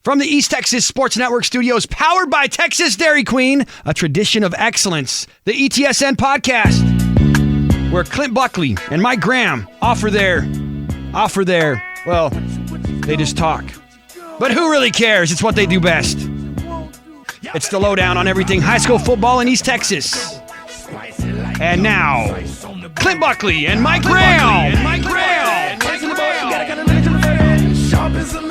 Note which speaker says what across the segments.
Speaker 1: From the East Texas Sports Network studios, powered by Texas Dairy Queen, a tradition of excellence, the ETSN podcast, where Clint Buckley and Mike Graham offer their, well, they just talk. But who really cares? It's what they do best. It's the lowdown on everything high school football in East Texas. And now, Clint Buckley and Mike Graham.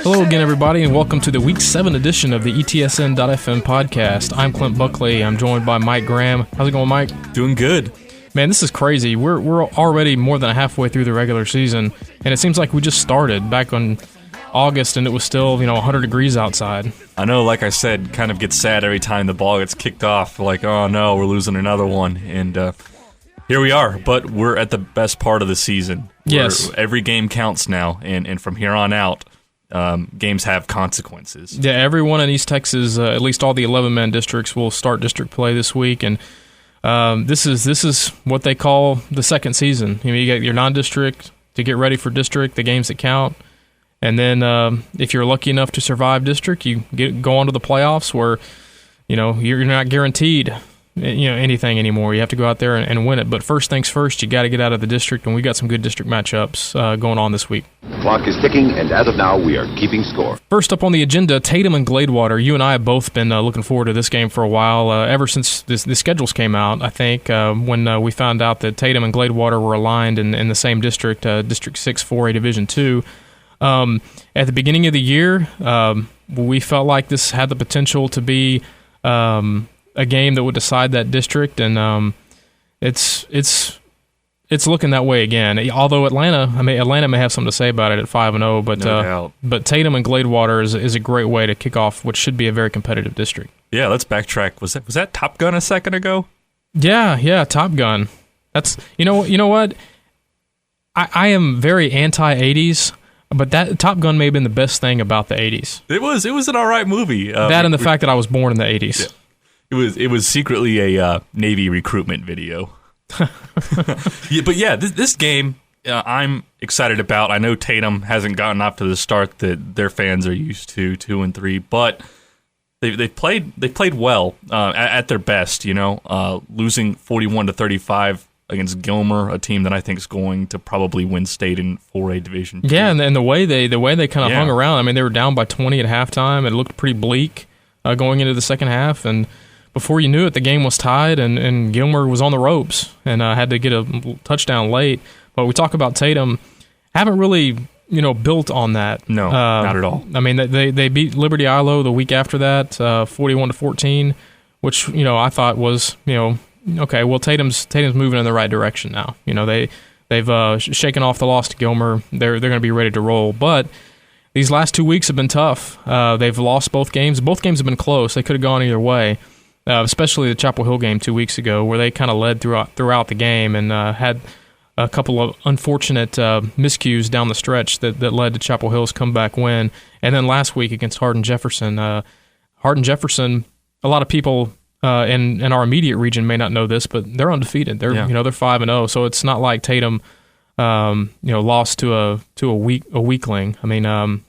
Speaker 2: Hello again, everybody, and welcome to the Week 7 edition of the ETSN.fm podcast. I'm Clint Buckley. I'm joined by Mike Graham. How's it going, Mike?
Speaker 3: Doing good.
Speaker 2: Man, this is crazy. We're already more than halfway through the regular season, and it seems like we just started back on August, and it was still, 100 degrees outside.
Speaker 3: I know, like I said, kind of gets sad every time the ball gets kicked off. Like, oh no, we're losing another one. And here we are, but we're at the best part of the season.
Speaker 2: Yes.
Speaker 3: Every game counts now, and from here on out, games have consequences.
Speaker 2: Yeah, everyone in East Texas, at least all the 11-man districts, will start district play this week, and this is what they call the second season. You get your non-district to get ready for district, the games that count, and then if you're lucky enough to survive district, you go on to the playoffs where you're not guaranteed anything anymore. You have to go out there and win it. But first things first, you got to get out of the district, and we got some good district matchups going on this week.
Speaker 4: The clock is ticking, and as of now, we are keeping score.
Speaker 2: First up on the agenda, Tatum and Gladewater. You and I have both been looking forward to this game for a while, ever since the schedules came out, I think, when we found out that Tatum and Gladewater were aligned in the same district, District 6 4A Division 2. At the beginning of the year, we felt like this had the potential to be a game that would decide that district, and it's looking that way again. Although Atlanta may have something to say about it at 5-0, but
Speaker 3: No doubt.
Speaker 2: But Tatum and Gladewater is a great way to kick off what should be a very competitive district.
Speaker 3: Yeah, let's backtrack. Was that Top Gun a second ago?
Speaker 2: Yeah, Top Gun. That's you know what? I am very anti-80s. But that Top Gun may have been the best thing about the 80s.
Speaker 3: It was an all right movie.
Speaker 2: That and the fact that I was born in the 80s.
Speaker 3: Yeah. It was secretly a Navy recruitment video. This game I'm excited about. I know Tatum hasn't gotten off to the start that their fans are used to, 2-3, but they played well at their best. Losing 41-35. Against Gilmer, a team that I think is going to probably win state in 4A Division 2.
Speaker 2: Yeah, and the way they kind of hung around. I mean, they were down by 20 at halftime. It looked pretty bleak going into the second half, and before you knew it, the game was tied, and Gilmer was on the ropes and had to get a touchdown late. But we talk about Tatum, haven't really built on that.
Speaker 3: No, not at all.
Speaker 2: I mean, they beat Liberty Ilo the week after that, 41-14, which I thought was okay, well, Tatum's moving in the right direction now. They've shaken off the loss to Gilmer. They're going to be ready to roll. But these last 2 weeks have been tough. They've lost both games. Both games have been close. They could have gone either way, especially the Chapel Hill game 2 weeks ago, where they kind of led throughout the game and had a couple of unfortunate miscues down the stretch that led to Chapel Hill's comeback win. And then last week against Hardin-Jefferson. Hardin-Jefferson, a lot of people in our immediate region may not know this, but they're undefeated. They're 5-0, so it's not like Tatum lost to a weakling. I mean,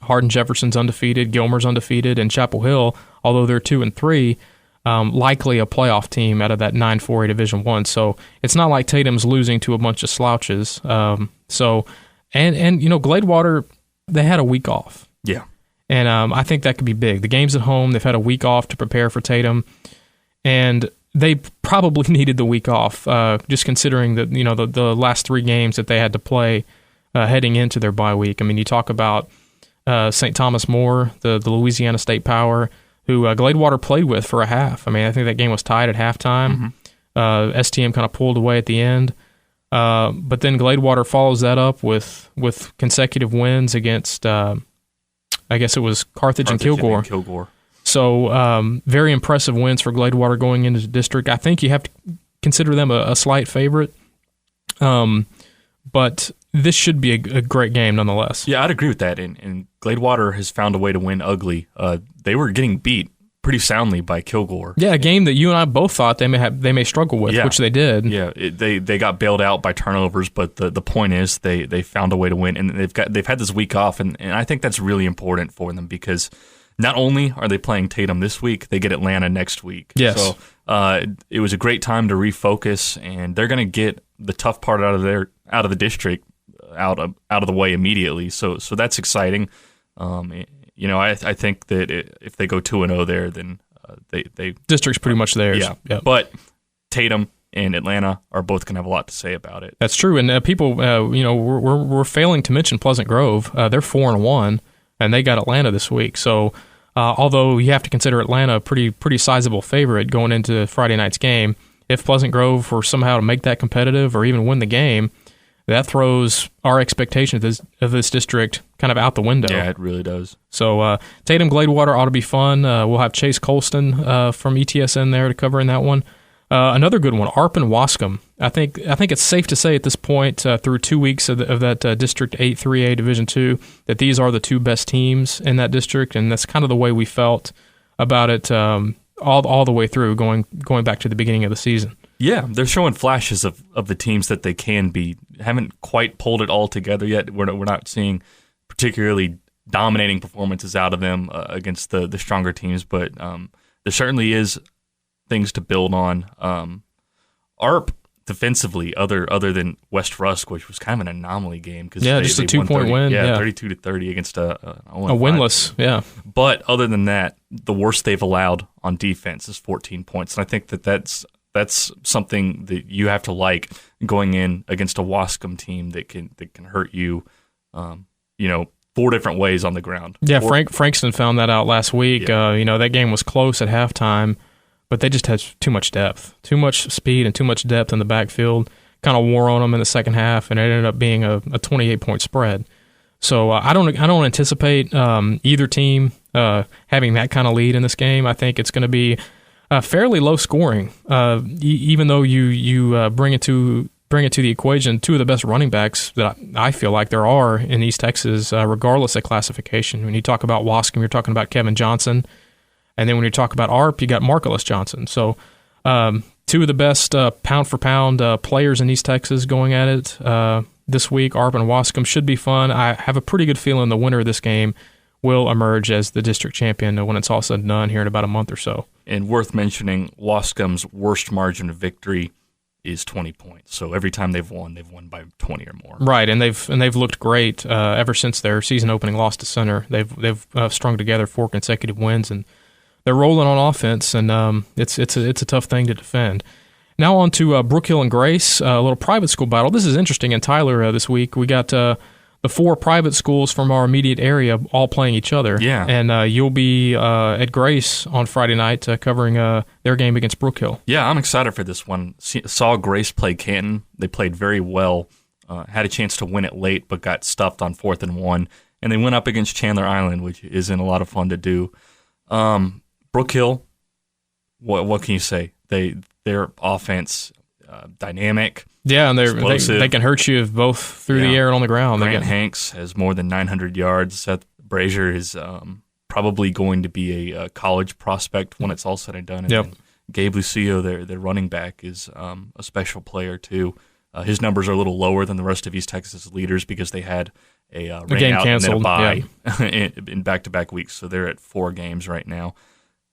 Speaker 2: Hardin-Jefferson's undefeated, Gilmer's undefeated, and Chapel Hill, although they're 2-3, likely a playoff team out of that 9-4A Division 1. So it's not like Tatum's losing to a bunch of slouches. And Gladewater, they had a week off.
Speaker 3: Yeah.
Speaker 2: And I think that could be big. The game's at home. They've had a week off to prepare for Tatum, and they probably needed the week off, just considering that the last 3 games that they had to play heading into their bye week. I mean, you talk about St. Thomas More, the Louisiana State Power, who Gladewater played with for a half. I mean, I think that game was tied at halftime. Mm-hmm. STM kind of pulled away at the end. But then Gladewater follows that up with consecutive wins against I guess it was Carthage and Kilgore. So very impressive wins for Gladewater going into the district. I think you have to consider them a slight favorite. But this should be a great game nonetheless.
Speaker 3: Yeah, I'd agree with that. And Gladewater has found a way to win ugly. They were getting beat pretty soundly by Kilgore.
Speaker 2: Yeah, a game that you and I both thought they may struggle with, which they did.
Speaker 3: Yeah, they got bailed out by turnovers, but the point is they found a way to win, and they've had this week off, and I think that's really important for them because not only are they playing Tatum this week, they get Atlanta next week.
Speaker 2: Yes.
Speaker 3: So it was a great time to refocus, and they're going to get the tough part out of the district out of the way immediately. So that's exciting. I think that if they go 2-0 there, then they
Speaker 2: district's pretty much theirs.
Speaker 3: Yeah,
Speaker 2: yep.
Speaker 3: But Tatum and Atlanta are both going to have a lot to say about it.
Speaker 2: That's true, and people, we're failing to mention Pleasant Grove. They're 4-1, and they got Atlanta this week. So, although you have to consider Atlanta a pretty sizable favorite going into Friday night's game, if Pleasant Grove were somehow to make that competitive or even win the game, that throws our expectation of this district kind of out the window.
Speaker 3: Yeah, it really does. So
Speaker 2: Tatum Gladewater ought to be fun. We'll have Chase Colston from ETSN there to cover in that one. Another good one, Arp and Wascom. I think it's safe to say at this point, through 2 weeks of that District 8 3A Division 2, that these are the two best teams in that district, and that's kind of the way we felt about it all the way through, going back to the beginning of the season.
Speaker 3: Yeah, they're showing flashes of the teams that they can be. Haven't quite pulled it all together yet. We're not seeing particularly dominating performances out of them against the stronger teams, but there certainly is things to build on. ARP defensively, other than West Rusk, which was kind of an anomaly game because
Speaker 2: just a 2-point win.
Speaker 3: Yeah, 32-30 against a
Speaker 2: winless. Yeah,
Speaker 3: but other than that, the worst they've allowed on defense is 14 points, and I think that's something that you have to like going in against a Wascom team that can hurt you, 4 different ways on the ground.
Speaker 2: Yeah, Frankston found that out last week. Yeah. That game was close at halftime, but they just had too much depth, too much speed, and too much depth in the backfield. Kind of wore on them in the second half, and it ended up being a 28-point spread. So I don't anticipate either team having that kind of lead in this game. I think it's going to be fairly low scoring, even though you bring it to the equation two of the best running backs that I feel like there are in East Texas, regardless of classification. When you talk about Wascom, you're talking about Kevin Johnson, and then when you talk about ARP, you got Marcellus Johnson. So two of the best pound for pound players in East Texas going at it this week. ARP and Wascom should be fun. I have a pretty good feeling the winner of this game will emerge as the district champion when it's all said and done here in about a month or so.
Speaker 3: And worth mentioning, Wascom's worst margin of victory is 20 points. So every time they've won by 20 or more.
Speaker 2: Right, and they've looked great ever since their season opening loss to Center. They've strung together 4 consecutive wins, and they're rolling on offense, and it's a tough thing to defend. Now on to Brook Hill and Grace, a little private school battle. This is interesting in Tyler this week. We got the 4 private schools from our immediate area all playing each other.
Speaker 3: Yeah.
Speaker 2: And you'll be at Grace on Friday night covering their game against Brook Hill.
Speaker 3: Yeah, I'm excited for this one. Saw Grace play Canton. They played very well. Had a chance to win it late, but got stuffed on 4th and 1. And they went up against Chandler Island, which isn't a lot of fun to do. Brook Hill, what can you say? Their offense, dynamic.
Speaker 2: Yeah, and they can hurt you both through the air and on the ground.
Speaker 3: Grant Hanks has more than 900 yards. Seth Brazier is probably going to be a college prospect when it's all said and done. And then Gabe Lucio, their running back, is a special player too. His numbers are a little lower than the rest of East Texas leaders because they had a rain out and then a bye in back-to-back weeks. So they're at 4 games right now.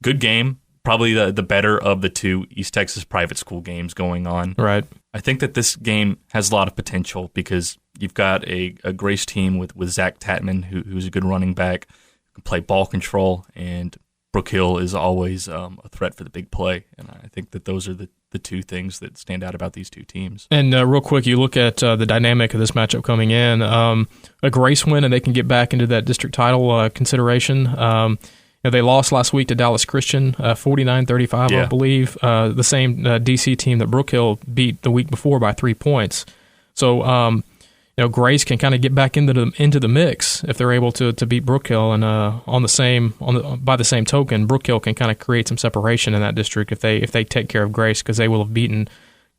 Speaker 3: Good game. Probably the better of the 2 East Texas private school games going on.
Speaker 2: Right.
Speaker 3: I think that this game has a lot of potential because you've got a Grace team with Zach Tatman, who's a good running back, who can play ball control, and Brook Hill is always a threat for the big play. And I think that those are the 2 things that stand out about these 2 teams.
Speaker 2: And real quick, you look at the dynamic of this matchup coming in. A Grace win, and they can get back into that district title consideration. They lost last week to Dallas Christian, 49-35, I believe. The same DC team that Brook Hill beat the week before by 3 points. So, Grace can kind of get back into the mix if they're able to beat Brook Hill, and by the same token, Brook Hill can kind of create some separation in that district if they take care of Grace, because they will have beaten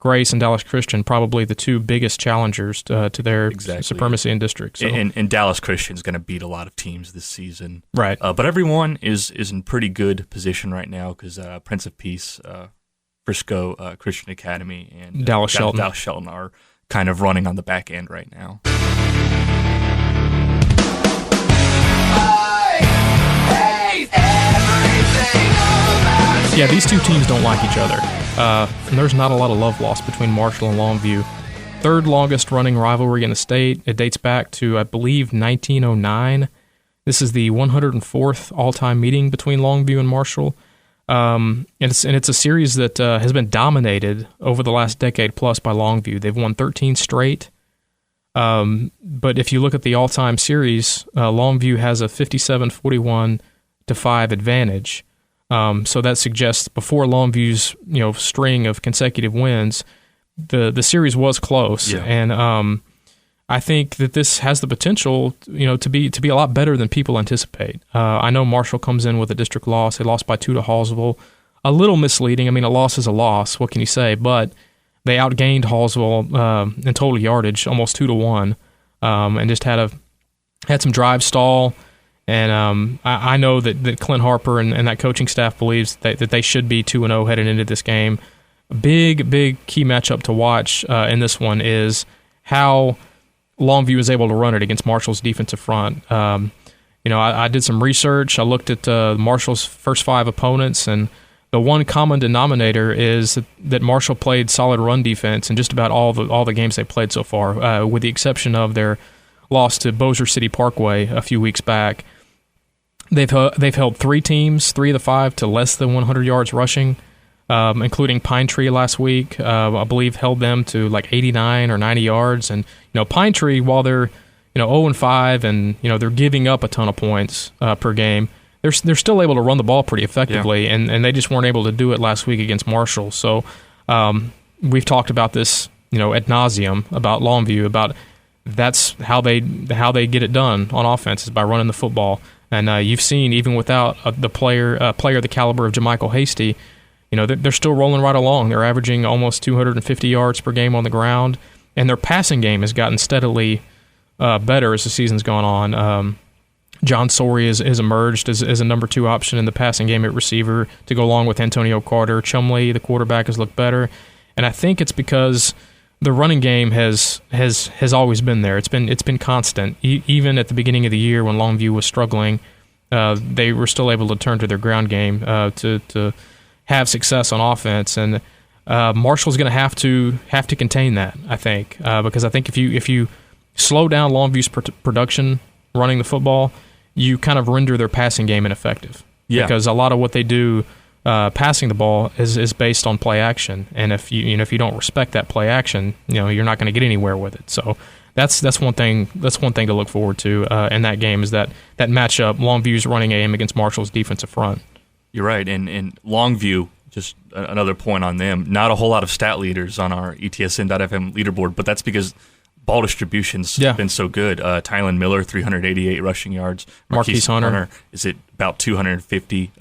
Speaker 2: Grace and Dallas Christian probably the two biggest challengers to their supremacy in district. So.
Speaker 3: And Dallas Christian's going to beat a lot of teams this season.
Speaker 2: Right.
Speaker 3: But everyone is in pretty good position right now because Prince of Peace, Frisco Christian Academy, and
Speaker 2: Dallas
Speaker 3: Shelton are kind of running on the back end right now.
Speaker 2: Yeah, these two teams don't like each other. And there's not a lot of love lost between Marshall and Longview. Third longest running rivalry in the state. It dates back to, I believe, 1909. This is the 104th all-time meeting between Longview and Marshall. And it's a series that has been dominated over the last decade plus by Longview. They've won 13 straight. But if you look at the all-time series, Longview has a 57-41-5 advantage. So that suggests before Longview's string of consecutive wins, the series was close, and I think that this has the potential to be a lot better than people anticipate. I know Marshall comes in with a district loss; they lost by 2 to Hallsville, a little misleading. I mean, a loss is a loss. What can you say? But they outgained Hallsville in total yardage, almost 2-1, and just had some drive stall. And I know that Clint Harper and that coaching staff believes that they should be 2-0 headed into this game. A big key matchup to watch in this one is how Longview is able to run it against Marshall's defensive front. I did some research. I looked at Marshall's first 5 opponents, and the one common denominator is that Marshall played solid run defense in just about all the games they played so far, with the exception of their loss to Bossier City Parkway a few weeks back. They've held 3 teams, 3 of the 5, to less than 100 yards rushing, including Pine Tree last week. I believe held them to like 89 or 90 yards. And Pine Tree, while they're 0-5 and they're giving up a ton of points per game, they're still able to run the ball pretty effectively, and they just weren't able to do it last week against Marshall. So we've talked about this ad nauseum about Longview, about that's how they get it done on offense is by running the football. And you've seen, even without the player the caliber of JaMichael Hasty, they're still rolling right along. They're averaging almost 250 yards per game on the ground, and their passing game has gotten steadily better as the season's gone on. John Sorey has emerged as a number 2 option in the passing game at receiver to go along with Antonio Carter. Chumley, the quarterback, has looked better, and I think it's because the running game has always been there. It's been constant. Even at the beginning of the year when Longview was struggling, they were still able to turn to their ground game to have success on offense. And Marshall's going to have to contain that, I think, because I think if you slow down Longview's production running the football, you kind of render their passing game ineffective. Yeah. Because a lot of what they do passing the ball is based on play action, and if you don't respect that play action, you're not going to get anywhere with it. So that's one thing to look forward to in that game, is that matchup, Longview's running game against Marshall's defensive front.
Speaker 3: You're right, and Longview, just another point on them, not a whole lot of stat leaders on our ETSN.fm leaderboard, but that's because ball distribution's been so good. Tylen Miller, 388 rushing yards.
Speaker 2: Marquise Hunter
Speaker 3: is at about 250.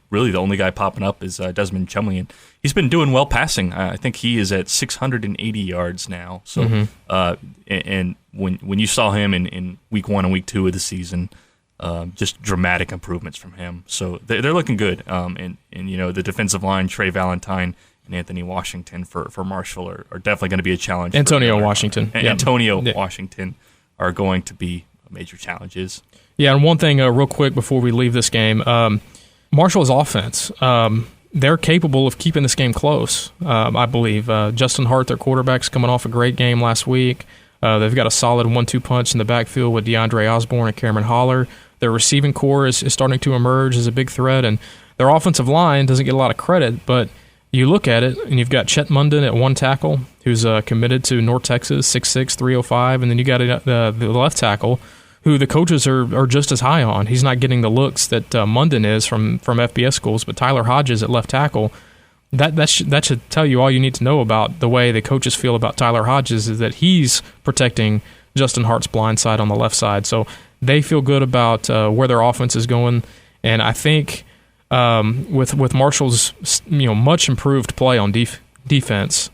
Speaker 3: Really, the only guy popping up is Desmond Chumley, and he's been doing well passing. I think he is at 680 yards now. So, and when you saw him in week 1 and week 2 of the season, just dramatic improvements from him. So they're looking good. And the defensive line, Trey Valentine and Anthony Washington for Marshall are definitely going to be a challenge.
Speaker 2: Antonio Washington
Speaker 3: are going to be major challenges.
Speaker 2: Yeah, and one thing real quick before we leave this game, Marshall's offense, they're capable of keeping this game close, I believe. Justin Hart, their quarterback's coming off a great game last week. They've got a solid 1-2 punch in the backfield with DeAndre Osborne and Cameron Holler. Their receiving core is starting to emerge as a big threat, and their offensive line doesn't get a lot of credit, but you look at it, and you've got Chet Munden at 1 tackle, who's committed to North Texas, 6'6", 305, and then you got the left tackle, who the coaches are just as high on. He's not getting the looks that Munden is from FBS schools, but Tyler Hodges at left tackle, that should tell you all you need to know about the way the coaches feel about Tyler Hodges, is that he's protecting Justin Hart's blind side on the left side. So they feel good about where their offense is going, and I think with Marshall's much improved play on defense,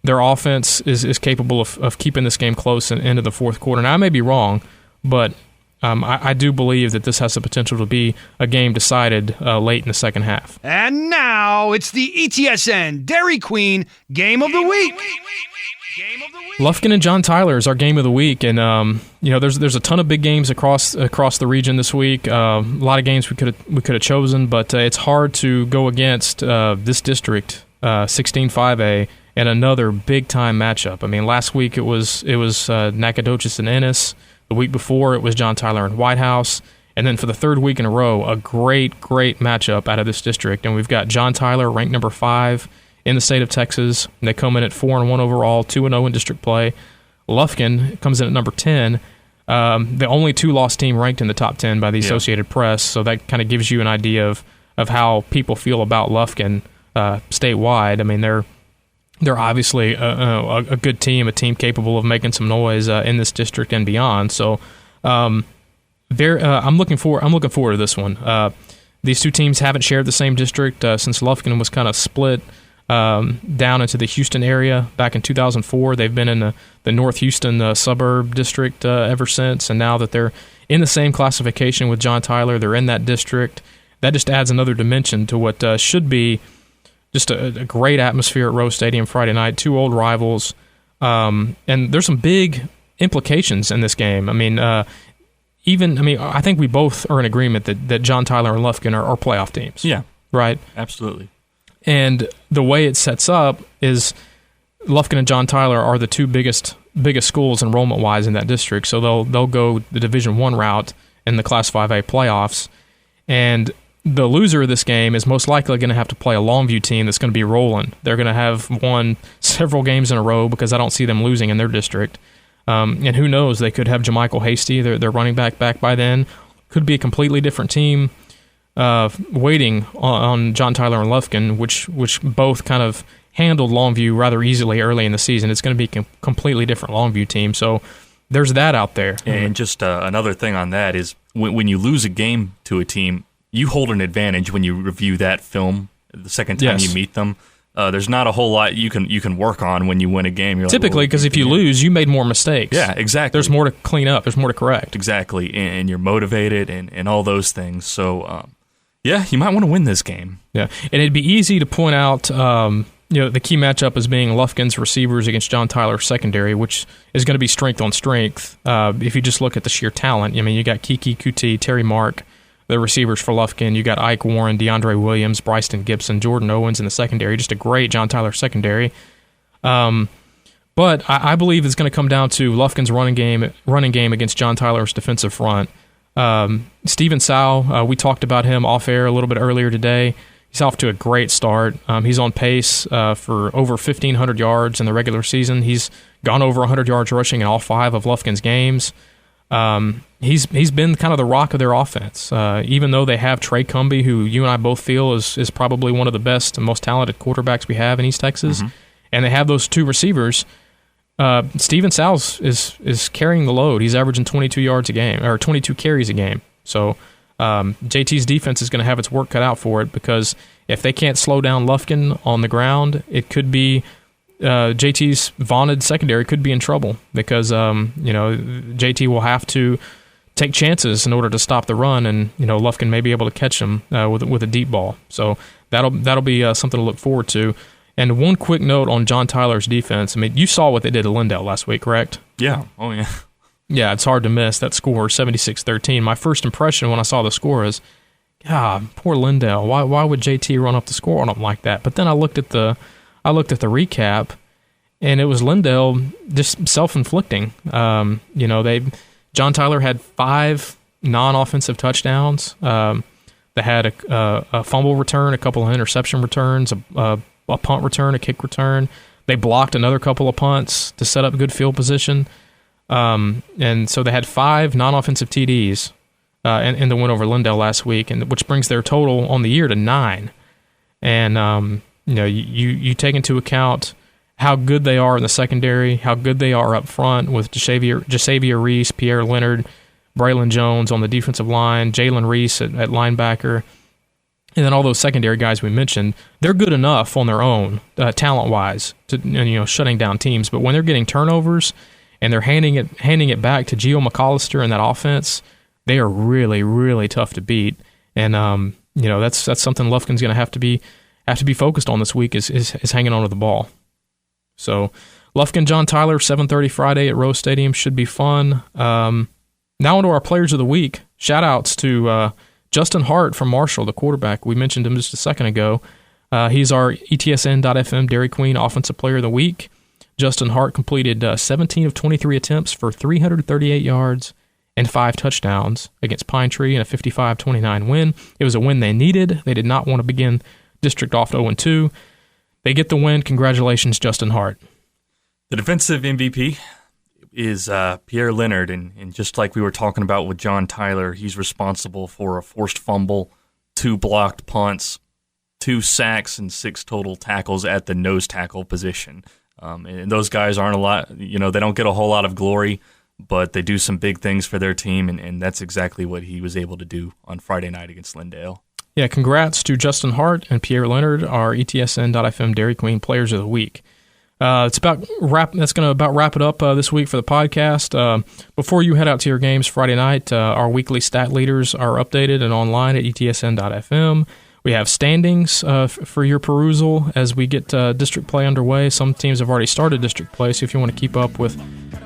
Speaker 2: their offense is capable of keeping this game close and into the fourth quarter. Now, I may be wrong, but I do believe that this has the potential to be a game decided late in the second half.
Speaker 1: And now it's the ETSN Dairy Queen Game of the Week.
Speaker 2: Lufkin and John Tyler is our game of the week, and there's a ton of big games across the region this week. A lot of games we could have chosen, but it's hard to go against this district, 16-5A, and another big time matchup. I mean, last week it was Nacogdoches and Ennis. The week before it was John Tyler and White House, and then for the third week in a row, a great matchup out of this district. And we've got John Tyler ranked number 5 in the state of Texas. And they come in at 4-1 overall, 2-0 in district play. Lufkin comes in at number 10, the only 2-loss team ranked in the top 10 by the Associated Press. So that kind of gives you an idea of how people feel about Lufkin statewide. I mean, they're obviously a good team, a team capable of making some noise in this district and beyond. So, I'm looking forward to this one. These two teams haven't shared the same district since Lufkin was kind of split down into the Houston area back in 2004. They've been in the North Houston suburb district ever since, and now that they're in the same classification with John Tyler, they're in that district. That just adds another dimension to what should be just a great atmosphere at Rose Stadium Friday night. Two old rivals, and there's some big implications in this game. I mean, I think we both are in agreement that John Tyler and Lufkin are playoff teams.
Speaker 3: Yeah,
Speaker 2: right.
Speaker 3: Absolutely.
Speaker 2: And the way it sets up is Lufkin and John Tyler are the two biggest schools enrollment wise in that district. So they'll go the Division I route in the Class 5A playoffs, and the loser of this game is most likely going to have to play a Longview team that's going to be rolling. They're going to have won several games in a row because I don't see them losing in their district. And who knows, they could have Jamichael Hasty, their running back by then. Could be a completely different team waiting on John Tyler and Lufkin, which both kind of handled Longview rather easily early in the season. It's going to be a completely different Longview team. So there's that out there.
Speaker 3: And just another thing on that is when you lose a game to a team, you hold an advantage when you review that film the second time you meet them. There's not a whole lot you can work on when you win a game. You're
Speaker 2: typically, because if you lose, you made more mistakes.
Speaker 3: Yeah, exactly.
Speaker 2: There's more to clean up. There's more to correct.
Speaker 3: Exactly, and you're motivated and all those things. So, you might want to win this game.
Speaker 2: Yeah, and it'd be easy to point out, the key matchup as being Lufkin's receivers against John Tyler's secondary, which is going to be strength on strength. If you just look at the sheer talent, I mean, you got Kiki Kuti, Terry Mark, the receivers for Lufkin. You got Ike Warren, DeAndre Williams, Bryson Gibson, Jordan Owens in the secondary. Just a great John Tyler secondary. But I believe it's going to come down to Lufkin's running game against John Tyler's defensive front. Steven Sow, we talked about him off air a little bit earlier today. He's off to a great start. He's on pace for over 1,500 yards in the regular season. He's gone over 100 yards rushing in all 5 of Lufkin's games. He's been kind of the rock of their offense. Even though they have Trey Cumbie, who you and I both feel is probably one of the best and most talented quarterbacks we have in East Texas, and they have those two receivers, Steven Sowles is carrying the load. He's averaging 22 yards a game, or 22 carries a game. So JT's defense is going to have its work cut out for it, because if they can't slow down Lufkin on the ground, it could be JT's vaunted secondary could be in trouble, because JT will have to take chances in order to stop the run, and Lufkin may be able to catch him with a deep ball. So that'll be something to look forward to. And one quick note on John Tyler's defense. I mean, you saw what they did to Lindale last week, correct?
Speaker 3: Yeah. Oh, yeah.
Speaker 2: Yeah, it's hard to miss that score, 76-13. My first impression when I saw the score is, God, poor Lindale. Why would JT run up the score on him like that? But then I looked at the recap, and it was Lindale just self-inflicting. John Tyler had 5 non-offensive touchdowns. They had a fumble return, a couple of interception returns, a punt return, a kick return. They blocked another couple of punts to set up good field position. And so they had 5 non-offensive TDs in the win over Lindale last week, and which brings their total on the year to 9. And you take into account how good they are in the secondary, how good they are up front with Jasavier Reese, Pierre Leonard, Braylon Jones on the defensive line, Jalen Reese at linebacker. and then all those secondary guys we mentioned, they're good enough on their own, talent-wise, to shutting down teams. But when they're getting turnovers and they're handing it back to Gio McAllister and that offense, they are really, really tough to beat. And that's something Lufkin's going to have to be focused on this week is hanging on to the ball. So Lufkin, John Tyler, 7:30 Friday at Rose Stadium should be fun. Now onto our players of the week. Shout-outs to Justin Hart from Marshall, the quarterback. We mentioned him just a second ago. He's our ETSN.fm Dairy Queen Offensive Player of the Week. Justin Hart completed 17 of 23 attempts for 338 yards and 5 touchdowns against Pine Tree in a 55-29 win. It was a win they needed. They did not want to begin district off 0-2. They get the win. Congratulations, Justin Hart.
Speaker 3: The defensive MVP is Pierre Leonard, and just like we were talking about with John Tyler, he's responsible for a forced fumble, 2 blocked punts, 2 sacks, and 6 total tackles at the nose tackle position. And those guys aren't a lot, they don't get a whole lot of glory, but they do some big things for their team, and that's exactly what he was able to do on Friday night against Lindale.
Speaker 2: Yeah, congrats to Justin Hart and Pierre Leonard, our ETSN.fm Dairy Queen Players of the Week. That's going to about wrap it up this week for the podcast. Before you head out to your games Friday night, our weekly stat leaders are updated and online at ETSN.fm. We have standings for your perusal as we get district play underway. Some teams have already started district play, so if you want to keep up with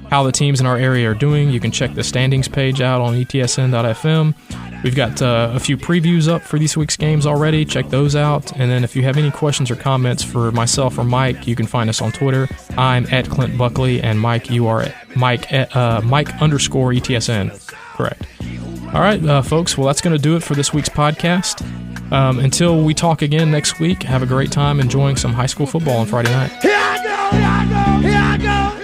Speaker 2: how the teams in our area are doing, you can check the standings page out on ETSN.fm. We've got a few previews up for this week's games already. Check those out. And then if you have any questions or comments for myself or Mike, you can find us on Twitter. I'm at Clint Buckley, and Mike, you are at Mike _ ETSN. Correct. All right, folks. Well, that's going to do it for this week's podcast. Until we talk again next week, have a great time enjoying some high school football on Friday night.
Speaker 5: Here I go, here I go, here I go.